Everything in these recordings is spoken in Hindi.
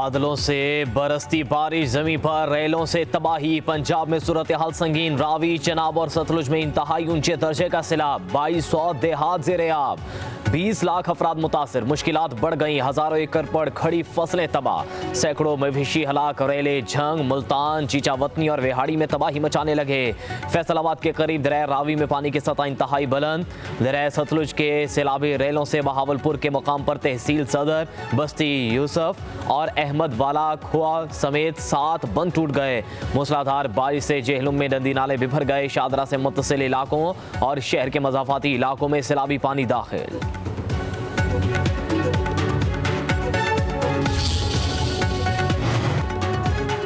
बादलों से बरसती बारिश, जमीन पर रेलों से तबाही। पंजाब में सूरत हाल संगीन। रावी, चनाब और सतलुज में इंतहाई ऊंचे दर्जे का सैलाब। 2200 देहात ज़ेर-ए-आब। 20 लाख अफराद मुतासिर। मुश्किलात बढ़ गई। हजारों एकड़ पर खड़ी फसलें तबाह। सैकड़ों मवेशी हलाक। रेले झंग, मुल्तान, चीचावतनी और वेहाड़ी में तबाही मचाने लगे। फैसलाबाद के करीब दरिया रावी में पानी की सतह इंतहाई बुलंद। दरिया सतलुज के सैलाबी रेलों से बहावलपुर के मुकाम पर तहसील सदर, बस्ती यूसुफ और अहमद वाला खुआ समेत 7 बंद टूट गए। मूसलाधार बारिश से जेहलुम में नदी नाले बिफर गए। शादरा से मुत्तसिल इलाकों और शहर के मज़ाफ़ाती इलाकों में सैलाबी पानी दाखिल।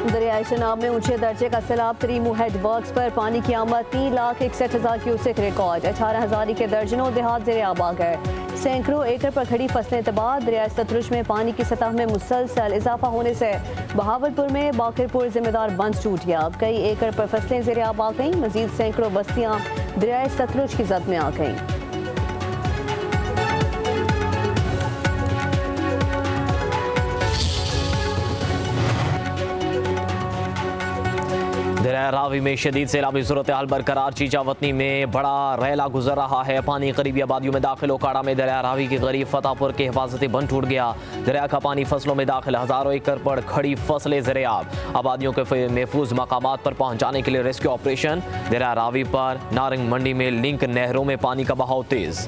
दरियाए चनाब में ऊंचे दर्जे का सैलाब। तरीमू हेड वर्क्स पर पानी की आमद। 3,61,000 क्यूसेक रिकॉर्ड। 18,000 के दर्जनों देहात ज़ेर-ए-आब आ गए। सैकड़ों एकड़ पर खड़ी फसलें तबाह। दरिया सतलुज में पानी की सतह में मुसलसल इजाफा होने से बहावलपुर में बाकिरपुर जिम्मेदार बंद टूट गया। कई एकड़ पर फसलें ज़ेर-ए-आब आ गईं। मजीद सैकड़ों बस्तियां दरिया सतलुज की जद में आ गईं। दरिया रावी में शदीद सैलाबी सूरत हाल बरकरार। चीचावतनी में बड़ा रैला गुजर रहा है। पानी करीबी आबादियों में दाखिल। ओकाड़ा में दरिया रावी के करीब फतेहपुर के हिफाजती बंद टूट गया। दरिया का पानी फसलों में दाखिल। हजारों एकड़ पर खड़ी फसलें ज़ेर-ए-आब। आबादियों के महफूज मकामात पर पहुंचाने के लिए रेस्क्यू ऑपरेशन। दरिया रावी पर नारंग मंडी में लिंक नहरों में पानी का बहाव तेज।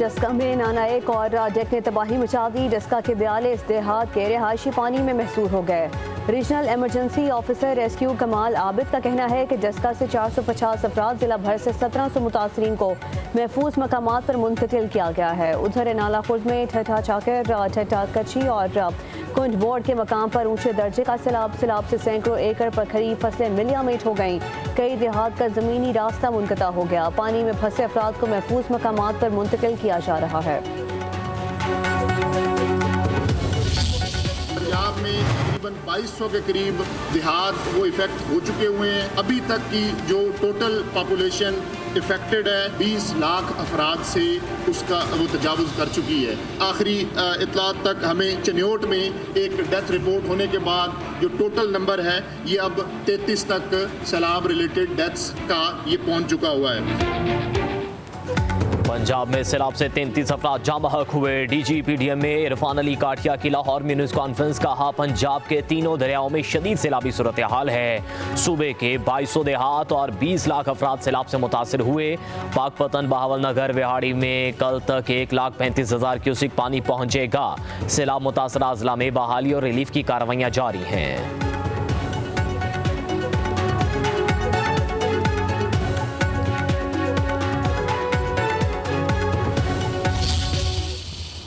डस्का में नाना एक और डेक ने तबाही मचा दी। डस्का के 42 देहात के रिहायशी पानी में महसूर हो गए। रीजनल एमरजेंसी ऑफिसर रेस्क्यू कमाल आबिद का कहना है कि डस्का से 450 अफराद, जिला भर से 1700 मुतासरीन को महफूज मकामात पर मुंतकिल किया गया है। उधर नाला खुर्द में ठट्ठा चाकर, ठट्ठा कच्ची और कुंज बोर्ड के मकाम पर ऊंचे दर्जे का सैलाब से सैकड़ों एकड़ पर खड़ी फसलें मिलियामेट हो गईं। कई देहात का जमीनी रास्ता मुनक़ता हो गया। पानी में फंसे अफराद को महफूज मकामात पर मुंतकिल किया जा रहा है। पंजाब में तकरीबन 2200 के करीब देहात वो इफेक्ट हो चुके हुए हैं। अभी तक की जो टोटल पॉपुलेशन इफेक्टेड है 20 लाख अफराद से उसका वो तजावुज़ कर चुकी है। आखिरी इतलात तक हमें चन्योट में एक डेथ रिपोर्ट होने के बाद जो टोटल नंबर है ये अब 33 तक सैलाब रिलेटेड डेथ्स का ये पहुंच चुका हुआ है। पंजाब में सैलाब से 33 अफराद जाँ बहक हुए। DGPDM में इरफान अली काठिया की लाहौर में न्यूज़ कॉन्फ्रेंस। कहा पंजाब के तीनों दरियाओं में शदीद सैलाबी सूरत हाल है। सूबे के 2200 देहात और 20 लाख अफराद सैलाब से मुतासिर हुए। पाकपतन, बहावल नगर, वेहाड़ी में कल तक 1,35,000 क्यूसिक पानी पहुंचेगा। सैलाब मुतासरा अजला में बहाली और रिलीफ की कार्रवाइयाँ जारी हैं।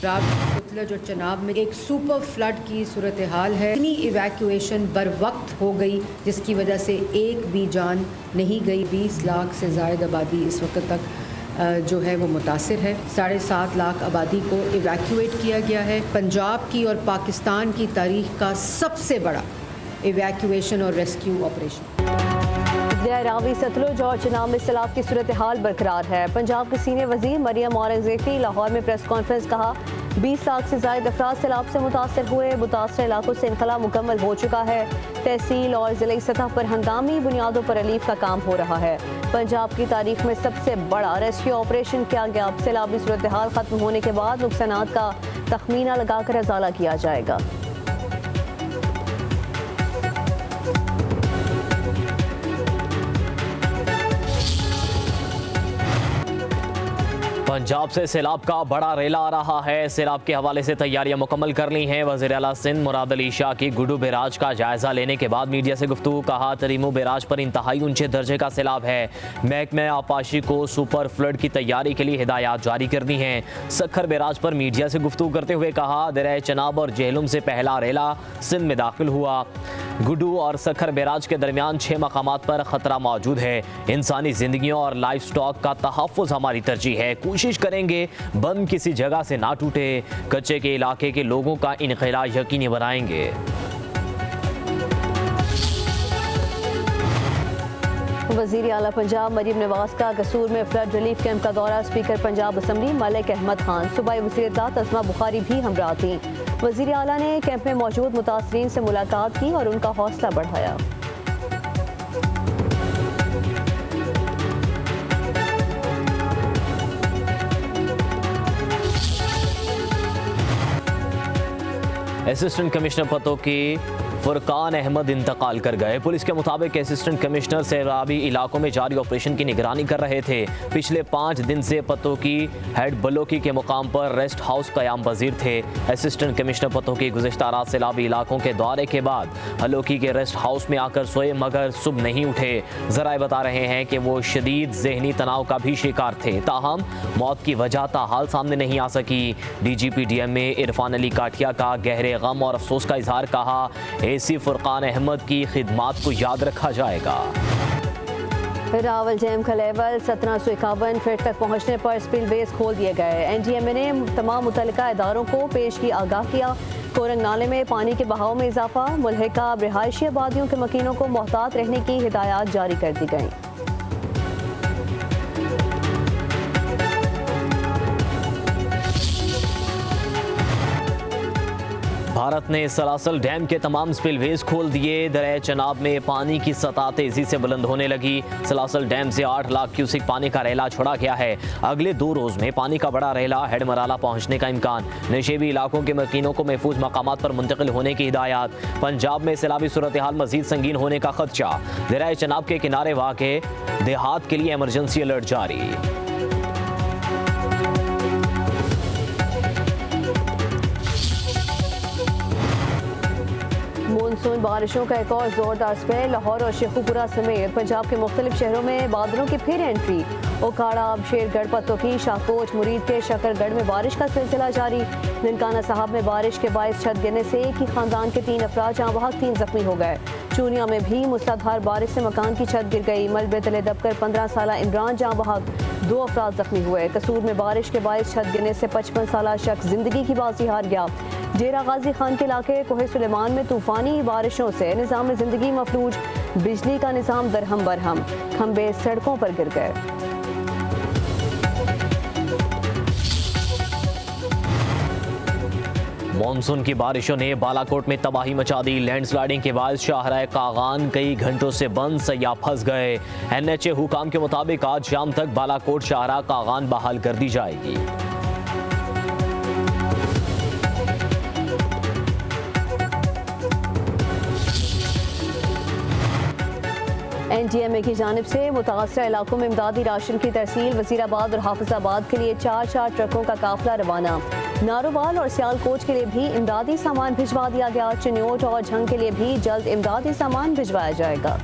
सतलुज और चनाब में एक सुपर फ्लड की सूरत हाल है। इतनी इवैक्यूएशन बर वक्त हो गई जिसकी वजह से एक भी जान नहीं गई। 20 लाख से ज़ायद आबादी इस वक्त तक जो है वो मुतासिर है। 7.5 लाख आबादी को इवैक्यूएट किया गया है। पंजाब की और पाकिस्तान की तारीख का सबसे बड़ा इवैक्यूएशन और रेस्क्यू ऑपरेशन। रावी, सतलुज और चनाब में सैलाब की सूरत हाल बरकरार है। पंजाब के सीनियर वजीर मरियम औरंगजेब लाहौर में प्रेस कॉन्फ्रेंस। कहा 20 लाख से ज़ायद अफराद सैलाब से मुतासर हुए। मुतासर इलाकों से इनखला मुकम्मल हो चुका है। तहसील और ज़िले सतह पर हंगामी बुनियादों पर रिलीफ का काम हो रहा है। पंजाब की तारीख में सबसे बड़ा रेस्क्यू ऑपरेशन किया गया। अब सैलाबी सूरत हाल खत्म होने के बाद नुकसानात का तखमीना लगाकर अजाला किया जाएगा। पंजाब से सैलाब का बड़ा रेला आ रहा है। सैलाब के हवाले से तैयारियां मुकम्मल कर ली हैं। वज़ीर आला सिंध मुराद अली शाह की गुडू बैराज का जायजा लेने के बाद मीडिया से गुफ्तगू। कहा तरीमू बैराज पर इंतहाई ऊंचे दर्जे का सैलाब है। महकमे आपाशी को सुपर फ्लड की तैयारी के लिए हिदायत जारी कर दी हैं। सखर बैराज पर मीडिया से गुफ्तगू करते हुए कहा दरिया चनाब और जेहलुम से पहला रेला सिंध में दाखिल हुआ। गुडू और सखर बैराज के दरमियान 6 मकामात पर खतरा मौजूद है। इंसानी जिंदगियों और लाइफ स्टॉक का तहफ़्फ़ुज़ हमारी तरजीह है। कोशिश करेंगे बंद किसी जगह से ना टूटे। कच्चे के इलाके के लोगों का इनखला यकीनी बनाएंगे। वज़ीर आला पंजाब मरीम नवाज का कसूर में फ्लड रिलीफ कैंप का दौरा। स्पीकर पंजाब असम्बली मलिक अहमद खान, सूबाई वज़ीर इत्तलात अस्मा बुखारी भी हमरा थी। वज़ीर आला ने कैंप में मौजूद मुतासरीन से मुलाकात की और उनका हौसला बढ़ाया। असिस्टेंट कमिश्नर पतों की फुरकान अहमद इंतकाल कर गए। पुलिस के मुताबिक असिस्टेंट कमिश्नर सैलाबी इलाकों में जारी ऑपरेशन की निगरानी कर रहे थे। पिछले 5 दिन से पतों की हेड बलोकी के मुकाम पर रेस्ट हाउस कयाम पजीर थे। असिस्टेंट कमिश्नर पतों की गुज़िश्ता रात सैलाबी इलाकों के दौरे के बाद हलोकी के रेस्ट हाउस में आकर सोए मगर सुबह नहीं उठे। ज़राए बता रहे हैं कि वो शदीद ज़हनी तनाव का भी शिकार थे, ताहम मौत की वजह ताहाल सामने नहीं आ सकी। DGP DMA इरफान अली काठिया का गहरे गम और अफसोस का इजहार। कहा AC फुरकान अहमद की खिदमात को याद रखा जाएगा। रावल डैम का लेवल 1751 फीट तक पहुंचने पर स्पिलवेज खोल दिए गए। NDMA ने तमाम मुतल्लिका इदारों को पेश की आगाह किया। कोरंग नाले में पानी के बहाव में इजाफा। मुल्हिका रिहायशी आबादियों के मकीनों को मोहतात रहने की हिदायत जारी कर दी गई। भारत ने सलासल डैम के तमाम स्पिलवेज खोल दिए। दरिया चनाब में पानी की सतह तेजी से बुलंद होने लगी। सलासल डैम से 8 लाख क्यूसिक पानी का रेला छोड़ा गया है। अगले 2 रोज में पानी का बड़ा रेला हेड मराला पहुंचने का इम्कान। नशेबी इलाकों के मकीनों को महफूज मकामात पर मुंतकिल होने की हिदायत। पंजाब में सैलाबी सूरत हाल मजीद संगीन होने का खदशा। दरिया चनाब के किनारे वाक़े देहात के लिए इमरजेंसी अलर्ट जारी। मानसून बारिशों का एक और जोरदार स्पेल। लाहौर और शेखुपुरा समेत पंजाब के मुख्तलिफ शहरों में बादलों की फिर एंट्री। ओकाड़ा, शेरगढ़, पत्तोकी, शाहकोट, मुरीद के शकरगढ़ में बारिश का सिलसिला जारी। ननकाना साहब में बारिश के बायस छत गिरने से एक ही खानदान के 3 अफराद जहां वहाँ 3 जख्मी हो गए। चूनिया में भी मूसलाधार बारिश से मकान की छत गिर गई। मलबे तले दबकर 15 साला इमरान जहां वहाँ 2 अफराद जख्मी हुए। कसूर में बारिश के बायस छत गिरने से 55 साला शख्स जिंदगी की बाजी हार गया। डेरा गाजी खान के इलाके कोहे सुलेमान में तूफानी बारिशों से निज़ाम जिंदगी मफलूज। बिजली का निज़ाम दरहम बरहम, खंबे सड़कों पर गिर गए। मानसून की बारिशों ने बालाकोट में तबाही मचा दी। लैंडस्लाइडिंग के बाद शाहराह कागान कई घंटों से बंद, सयाह फंस गए। NHA हुकाम के मुताबिक आज शाम तक बालाकोट शाहराह कागान बहाल कर दी जाएगी। NDMA की जानिब से मुतासरा इलाकों में इमदादी राशन की तरसील। वजीराबाद और हाफिजाबाद के लिए 4 ट्रकों का काफिला रवाना। नारोवाल और सियालकोट के लिए भी इमदादी सामान भिजवा दिया गया। चिन्योट और झंग के लिए भी जल्द इमदादी सामान भिजवाया जाएगा।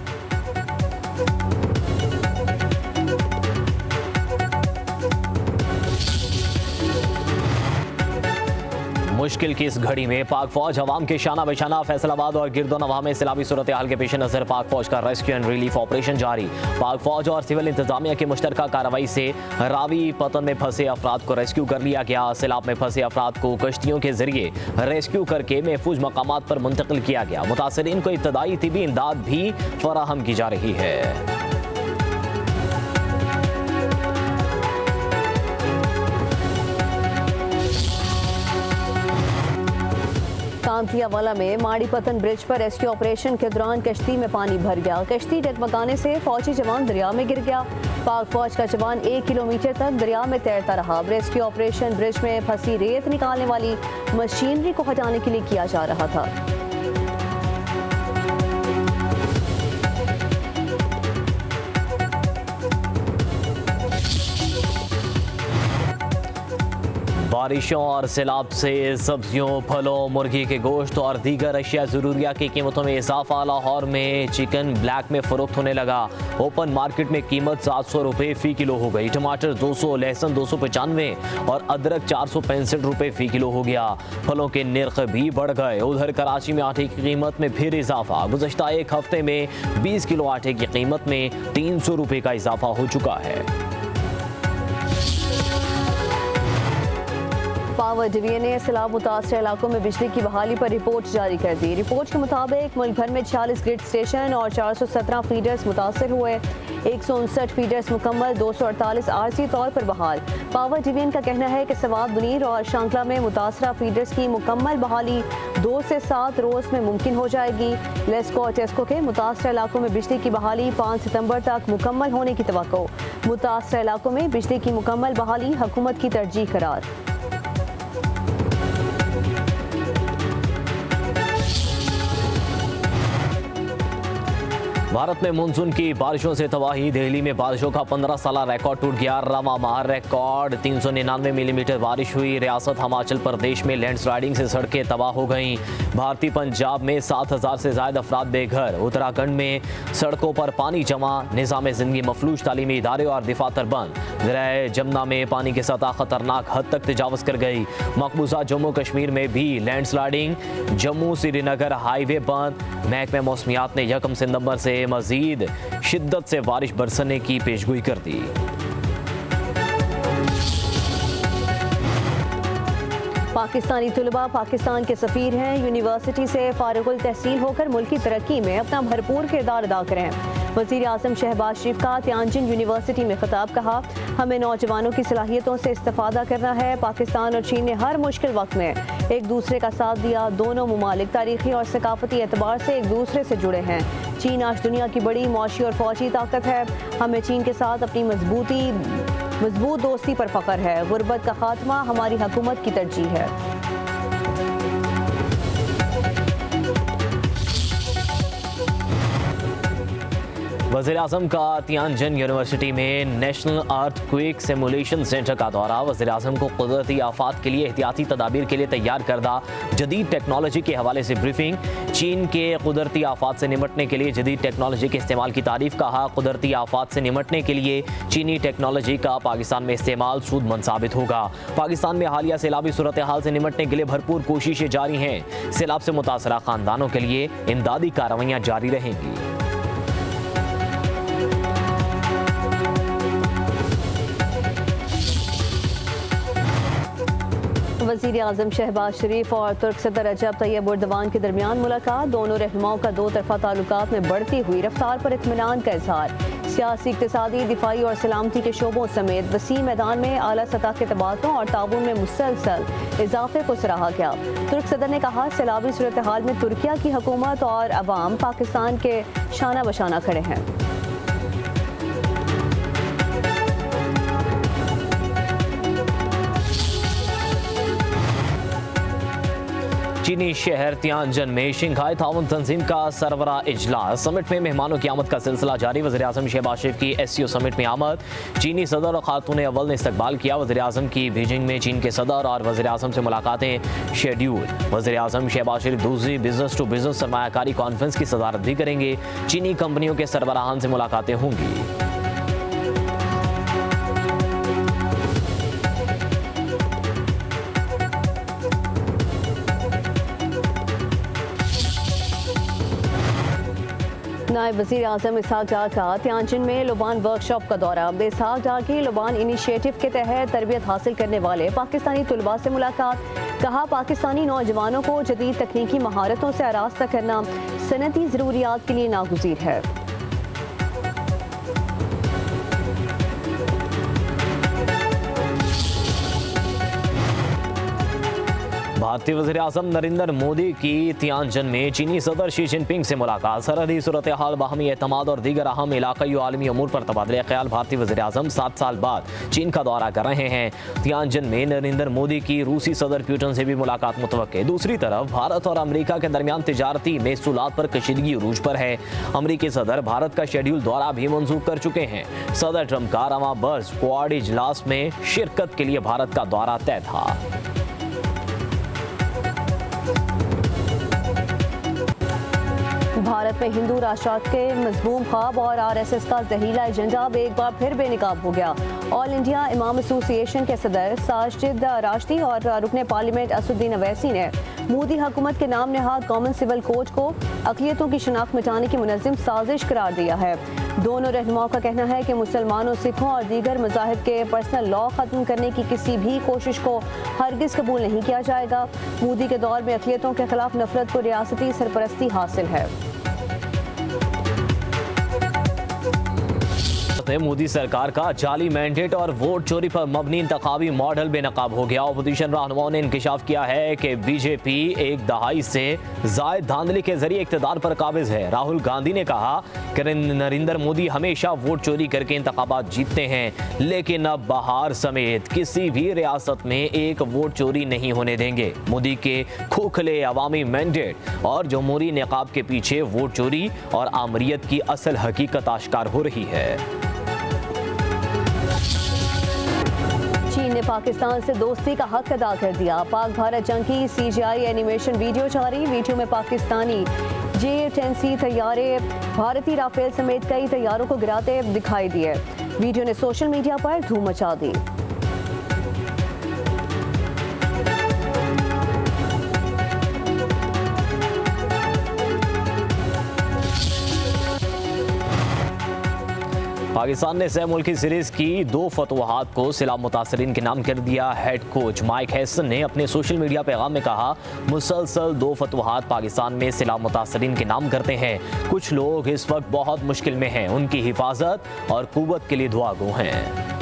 मुश्किल की इस घड़ी में पाक फौज अवाम के शाना बेशाना। फैसलाबाद और गिरदोनवा में सैलाबी सूरत हाल के पेश नज़र पाक फौज का रेस्क्यू एंड रिलीफ ऑपरेशन जारी। पाक फौज और सिविल इंतजामिया की मुश्तरका कार्रवाई से रावी पतन में फंसे अफराद को रेस्क्यू कर लिया गया। सैलाब में फंसे अफराद को कश्तियों के जरिए रेस्क्यू करके महफूज मकामात पर मुंतकिल किया गया। मुतासरीन को इब्तदाई तिबी इमदाद भी फराहम की जा रही है। कांतियावाला में माड़ीपतन ब्रिज पर रेस्क्यू ऑपरेशन के दौरान कश्ती में पानी भर गया। कश्ती डगमगाने से फौजी जवान दरिया में गिर गया। पाक फौज का जवान 1 किलोमीटर तक दरिया में तैरता रहा। रेस्क्यू ऑपरेशन ब्रिज में फंसी रेत निकालने वाली मशीनरी को हटाने के लिए किया जा रहा था। बारिशों और सैलाब से सब्जियों, फलों, मुर्गी के गोश्त और दीगर अशिया ज़रूरिया की कीमतों में इजाफा। लाहौर में चिकन ब्लैक में फ़रोख्त होने लगा। ओपन मार्केट में कीमत 700 रुपये फ़ी किलो हो गई। टमाटर 200, लहसुन 295 और अदरक 465 रुपये फ़ी किलो हो गया। फलों के निर्ख भी बढ़ गए। उधर कराची में आटे की कीमत में फिर इजाफा। गुज़श्ता एक हफ्ते में 20 किलो आटे की कीमत में 300 रुपये का इजाफा हो चुका है। पावर डिवीजन ने सैलाब मुतासर इलाकों में बिजली की बहाली पर रिपोर्ट जारी कर दी। रिपोर्ट के मुताबिक मुल्क भर में 46 ग्रिड स्टेशन और 417 फीडर्स मुतासर हुए, 159 फीडर्स मुकम्मल, 248 आरसी तौर पर बहाल। पावर डिवीजन का कहना है कि सवात, बुनीर और शांकला में मुतासरा फीडर्स की मुकम्मल बहाली 2 से 7 रोज़ में मुमकिन हो जाएगी। लेस्को और टेस्को के मुतासरा इलाकों में बिजली की बहाली 5 सितंबर तक मुकम्मल होने की तवक्को। मुतासरा इलाकों में बिजली की मुकम्मल बहाली हुकूमत की तरजीह करार। भारत में मानसून की बारिशों से तबाही। दिल्ली में बारिशों का 15 साला रिकॉर्ड टूट गया। रवा माह रिकॉर्ड 399 मिलीमीटर बारिश हुई। रियासत हिमाचल प्रदेश में लैंडस्लाइडिंग से सड़कें तबाह हो गईं। भारतीय पंजाब में 7,000 से ज्यादा अफराद बेघर। उत्तराखंड में सड़कों पर पानी जमा। निज़ाम जिंदगी मफलूज, तालीमी इदारे और दिफातर बंद। दरियाए जमुना में पानी की सतह खतरनाक हद तक तजावज़ कर गई। मकबूजा जम्मू कश्मीर में भी लैंडस्लाइडिंग। जम्मू श्रीनगर हाईवे बंद। महकमे मौसमियात ने 1 सितंबर से मजीद शिद्दत से बारिश बरसने की पेशगोई कर दी। पाकिस्तानी तुलबा पाकिस्तान के सफ़ीर हैं। यूनिवर्सिटी से फारिगुल तहसील होकर मुल्क की तरक्की में अपना भरपूर किरदार अदा करें। वज़ीर आज़म शहबाज शरीफ का तियानजिन यूनिवर्सिटी में खिताब। कहा, हमें नौजवानों की सलाहियतों से इस्तेफादा करना है। पाकिस्तान और चीन ने हर मुश्किल वक्त में एक दूसरे का साथ दिया। दोनों मुमालिक तारीखी और सकाफती एतबार से एक दूसरे से जुड़े हैं। चीन आज दुनिया की बड़ी मौशी और फौजी ताकत है। हमें चीन के साथ अपनी मजबूत दोस्ती पर फख्र है। गुर्बत का खात्मा हमारी हुकूमत की तरजीह है। वज़ीर आज़म का तियानजिन यूनिवर्सिटी में नेशनल अर्थक्वेक सिमुलेशन सेंटर का दौरा। वज़ीर आज़म को कुदरती आफात के लिए एहतियाती तदाबीर के लिए तैयार करदा जदीद टेक्नोलॉजी के हवाले से ब्रीफिंग। चीन के कुदरती आफात से निमटने के लिए जदीद टेक्नोलॉजी के इस्तेमाल की तारीफ। कहा, कुदरती आफात से निमटने के लिए चीनी टेक्नोलॉजी का पाकिस्तान में इस्तेमाल सूदमंद साबित होगा। पाकिस्तान में हालिया सैलाबी सूरत हाल से निमटने के लिए भरपूर कोशिशें जारी हैं। सैलाब से मुतासरा खानदानों के लिए इमदादी कार्रवाइयाँ जारी रहेंगी। वज़ीर आज़म शहबाज शरीफ और तुर्क सदर रजब तैयब एर्दोगान के दरमियान मुलाकात। दोनों रहनुमाओं का 2 तरफ़ा ताल्लुकात में बढ़ती हुई रफ्तार पर इत्मीनान का इज़हार। सियासी, इक़्तिसादी, दिफाई और सलामती के शोबों समेत वसी मैदान में आला सतह के तबादलों और ताउन में मुसलसल इजाफे को सराहा गया। तुर्क सदर ने कहा, सैलाबी सूरत हाल में तुर्किया की हुकूमत और अवाम पाकिस्तान के शाना बशाना खड़े हैं। चीनी शहर तियानजिन में शंघाई ताउन तंजीम का सरबरा इजलास। समिट में मेहमानों की आमद का सिलसिला जारी। वज़ीर आज़म शहबाज शरीफ की SCO समिट में आमद। चीनी सदर और खातून अव्वल ने इस्तकबाल किया। वज़ीर आज़म की बीजिंग में चीन के सदर और वज़ीर आज़म से मुलाकातें शेड्यूल। वज़ीर आज़म शहबाज शरीफ दूसरी बिजनेस टू बिजनेस सरमायाकारी कॉन्फ्रेंस की सदारत भी करेंगे। चीनी कंपनियों के सरबराहान से मुलाकातें होंगी। नायब वज़ीर आज़म इसहाक डार का तियानजिन में लुबान वर्कशॉप का दौरा। इसहाक डार की लुबान इनिशिएटिव के तहत तरबियत हासिल करने वाले पाकिस्तानी तुलबा से मुलाकात। कहा, पाकिस्तानी नौजवानों को जदीद तकनीकी महारतों से आरास्ता करना सनती ज़रूरियात के लिए नागुज़ीर है। भारतीय वज़ीर आज़म नरेंद्र मोदी की तियानजिन में चीनी सदर शी जिनपिंग से मुलाकात। सरहदी सूरत हाल, बाहमी एतमाद और दीगर अहम इलाक़ाई और आलमी अमूर पर तबादले ख्याल। भारतीय वज़ीर आज़म 7 साल बाद चीन का दौरा कर रहे हैं। तियानजिन में नरेंद्र मोदी की रूसी सदर पुतिन से भी मुलाकात मुतवक्के। दूसरी तरफ भारत और अमरीका के दरमियान तिजारती महसूलात पर कशीदगी उरूज पर है। अमरीकी सदर भारत का शेड्यूल दौरा भी मंजूर कर चुके हैं। सदर ट्रंप का रवां बर्स क्वाड इजलास में शिरकत के लिए भारत का दौरा तय था। भारत में हिंदू राष्ट्रवाद के मज़मूम ख्वाब और RSS का जहीला एजेंडा अब एक बार फिर बेनकाब हो गया। ऑल इंडिया इमाम एसोसिएशन के सदर साजिद राशदी और रुकने पार्लियामेंट असदुद्दीन अवैसी ने मोदी हुकूमत के नाम नहाद कॉमन सिविल कोड को अक़लियतों की शनाख्त मिटाने की मुनज़्ज़म साजिश करार दिया है। दोनों रहनुमाओं का कहना है कि मुसलमानों, सिखों और दीगर मज़ाहिब के पर्सनल लॉ ख़त्म करने की किसी भी कोशिश को हरगिज़ कबूल नहीं किया जाएगा। मोदी के दौर में अक़लियतों के खिलाफ नफरत को रियासती सरपरस्ती हासिल है। मोदी सरकार का जाली मैंडेट और वोट चोरी पर मबनी इंतखाबी मॉडल बेनकाब हो गया। अपोजिशन रहनुमाओं ने इंकशाफ किया है कि बीजेपी एक दहाई से जायद धांधली के जरिए इक़्तिदार पर काबिज है। राहुल गांधी ने कहा कि नरेंद्र मोदी हमेशा वोट चोरी करके इंतखाबात जीतते हैं, लेकिन अब बहार समेत किसी भी रियासत में एक वोट चोरी नहीं होने देंगे। मोदी के खोखले अवामी मैंडेट और जमहूरी निकाब के पीछे वोट चोरी और आमरीत की असल हकीकत आश्कार हो रही है। चीन ने पाकिस्तान से दोस्ती का हक अदा कर दिया। पाक भारत जंग की CGI एनिमेशन वीडियो जारी। वीडियो में पाकिस्तानी J-10C तैयारे भारतीय राफेल समेत कई तैयारों को गिराते दिखाई दिए। वीडियो ने सोशल मीडिया पर धूम मचा दी। पाकिस्तान ने सह मुल्की सीरीज की 2 फतवाहात को सैलाब मुतासरीन के नाम कर दिया। हेड कोच माइक हैसन ने अपने सोशल मीडिया पैगाम में कहा, मुसलसल 2 फतवाहात पाकिस्तान में सैलाब मुतासरीन के नाम करते हैं। कुछ लोग इस वक्त बहुत मुश्किल में हैं, उनकी हिफाजत और कुव्वत के लिए दुआ गो हैं।